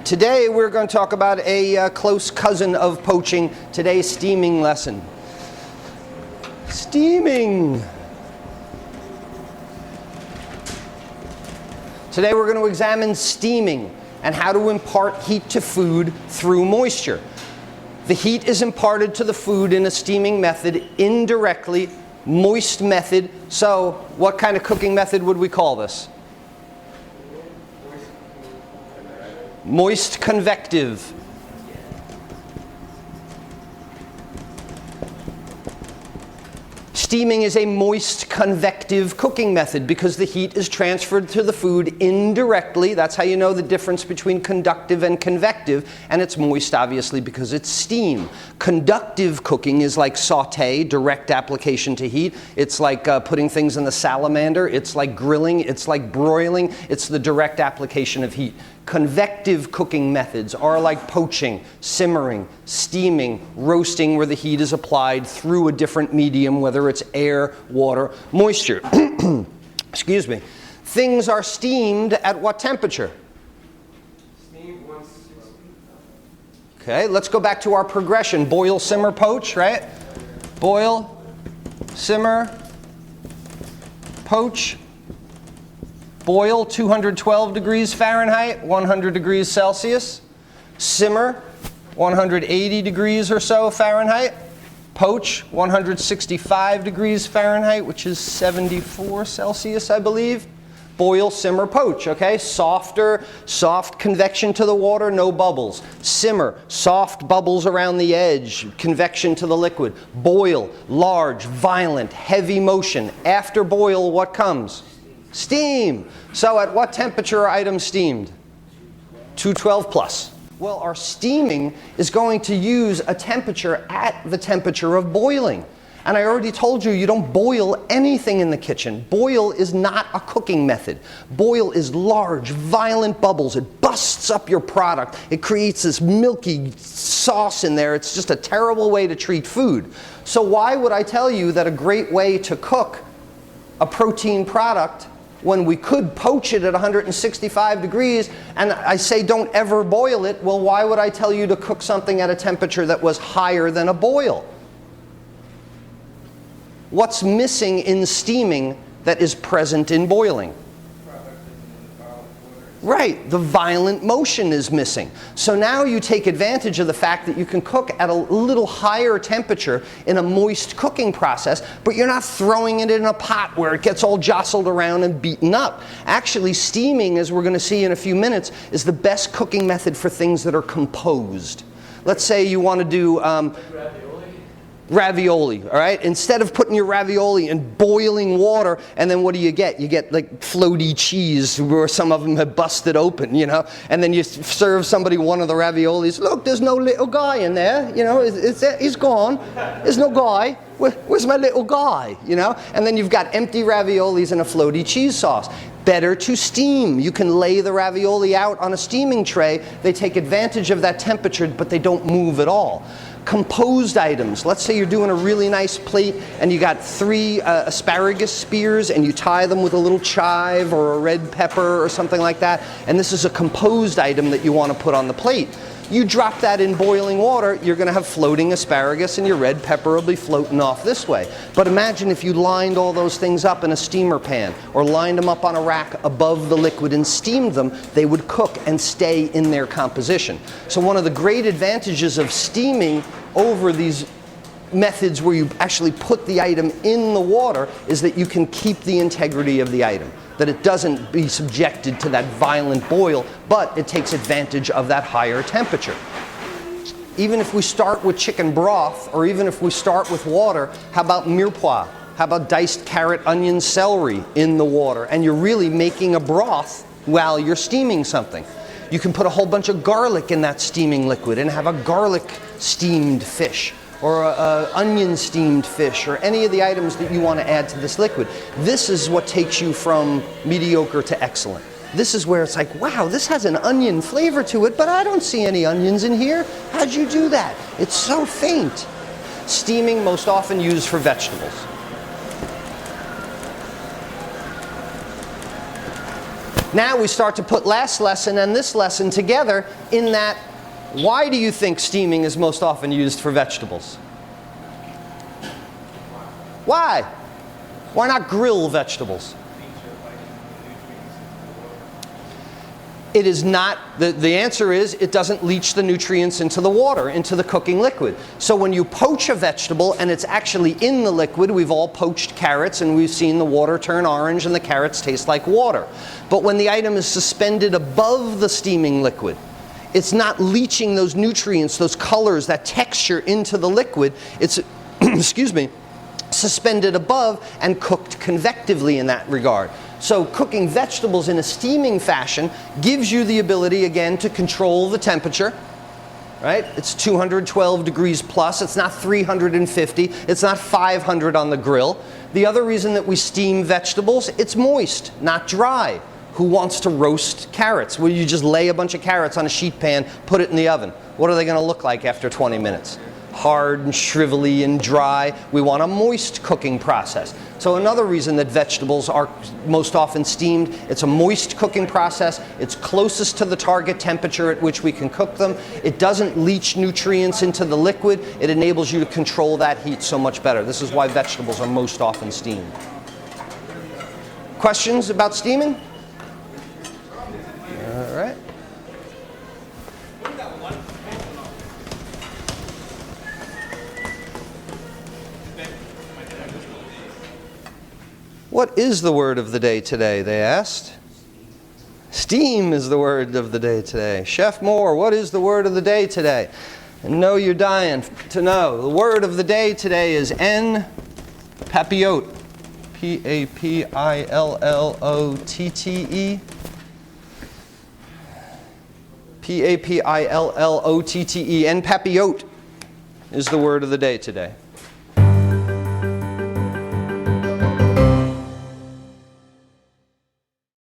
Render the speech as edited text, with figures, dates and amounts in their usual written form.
Today we're going to talk about a close cousin of poaching, today's steaming lesson. Steaming. Today we're going to examine steaming and how to impart heat to food through moisture. The heat is imparted to the food in a steaming method indirectly, moist method. So what kind of cooking method would we call this? Moist convective. Steaming is a moist convective cooking method because the heat is transferred to the food indirectly. That's how you know the difference between conductive and convective. And it's moist, obviously, because it's steam. Conductive cooking is like sauté, direct application to heat. It's like putting things in the salamander. It's like grilling. It's like broiling. It's the direct application of heat. Convective cooking methods are like poaching, simmering, steaming, roasting, where the heat is applied through a different medium, whether it's air, water, moisture. Excuse me. Things are steamed at what temperature? Steamed 160. Okay, let's go back to our progression. Boil, simmer, poach, right? Boil, simmer, poach. Boil, 212 degrees Fahrenheit, 100 degrees Celsius. Simmer, 180 degrees or so Fahrenheit. Poach, 165 degrees Fahrenheit, which is 74 Celsius, I believe. Boil, simmer, poach, okay? Soft convection to the water, no bubbles. Simmer, soft bubbles around the edge, convection to the liquid. Boil, large, violent, heavy motion. After boil, what comes? Steam. So at what temperature are items steamed? 212 plus. Well, our steaming is going to use a temperature at the temperature of boiling. And I already told you, you don't boil anything in the kitchen. Boil is not a cooking method. Boil is large, violent bubbles. It busts up your product. It creates this milky sauce in there. It's just a terrible way to treat food. So why would I tell you that a great way to cook a protein product when we could poach it at 165 degrees, and I say don't ever boil it? Well, why would I tell you to cook something at a temperature that was higher than a boil? What's missing in steaming that is present in boiling? Right, the violent motion is missing. So now you take advantage of the fact that you can cook at a little higher temperature in a moist cooking process, but you're not throwing it in a pot where it gets all jostled around and beaten up. Actually, steaming, as we're going to see in a few minutes, is the best cooking method for things that are composed. Let's say you want to do ravioli, all right? Instead of putting your ravioli in boiling water, and then what do? You get like floaty cheese where some of them have busted open, you know? And then you serve somebody one of the raviolis. Look, there's no little guy in there, you know? He's gone. There's no guy. Where's my little guy, you know? And then you've got empty raviolis and a floaty cheese sauce. Better to steam. You can lay the ravioli out on a steaming tray. They take advantage of that temperature, but they don't move at all. Composed items. Let's say you're doing a really nice plate and you got 3 asparagus spears and you tie them with a little chive or a red pepper or something like that, and this is a composed item that you want to put on the plate. You drop that in boiling water, you're going to have floating asparagus and your red pepper will be floating off this way. But imagine if you lined all those things up in a steamer pan or lined them up on a rack above the liquid and steamed them, they would cook and stay in their composition. So one of the great advantages of steaming over these methods where you actually put the item in the water is that you can keep the integrity of the item, that it doesn't be subjected to that violent boil, but it takes advantage of that higher temperature. Even if we start with chicken broth, or even if we start with water, how about mirepoix? How about diced carrot, onion, celery in the water? And you're really making a broth while you're steaming something. You can put a whole bunch of garlic in that steaming liquid and have a garlic steamed fish, or onion steamed fish, or any of the items that you want to add to this liquid. This is what takes you from mediocre to excellent. This is where it's like, wow, this has an onion flavor to it, but I don't see any onions in here. How'd you do that? It's so faint. Steaming, most often used for vegetables. Now we start to put last lesson and this lesson together in that, why do you think steaming is most often used for vegetables? Why? Why not grill vegetables? It is not, the answer is it doesn't leach the nutrients into the water, into the cooking liquid. So when you poach a vegetable and it's actually in the liquid, we've all poached carrots and we've seen the water turn orange and the carrots taste like water. But when the item is suspended above the steaming liquid, it's not leaching those nutrients, those colors, that texture into the liquid. It's, excuse me, suspended above and cooked convectively in that regard. So cooking vegetables in a steaming fashion gives you the ability, again, to control the temperature, right? It's 212 degrees plus. It's not 350. It's not 500 on the grill. The other reason that we steam vegetables, it's moist, not dry. Who wants to roast carrots? Well, you just lay a bunch of carrots on a sheet pan, put it in the oven. What are they going to look like after 20 minutes? Hard and shrivelly and dry. We want a moist cooking process. So another reason that vegetables are most often steamed, it's a moist cooking process. It's closest to the target temperature at which we can cook them. It doesn't leach nutrients into the liquid. It enables you to control that heat so much better. This is why vegetables are most often steamed. Questions about steaming? All right. What is the word of the day today, they asked. Steam is the word of the day today. Chef Mohr, what is the word of the day today? And know you're dying to know. The word of the day today is papillote. P-A-P-I-L-L-O-T-T-E. P-A-P-I-L-L-O-T-T-E. Papillote is the word of the day today.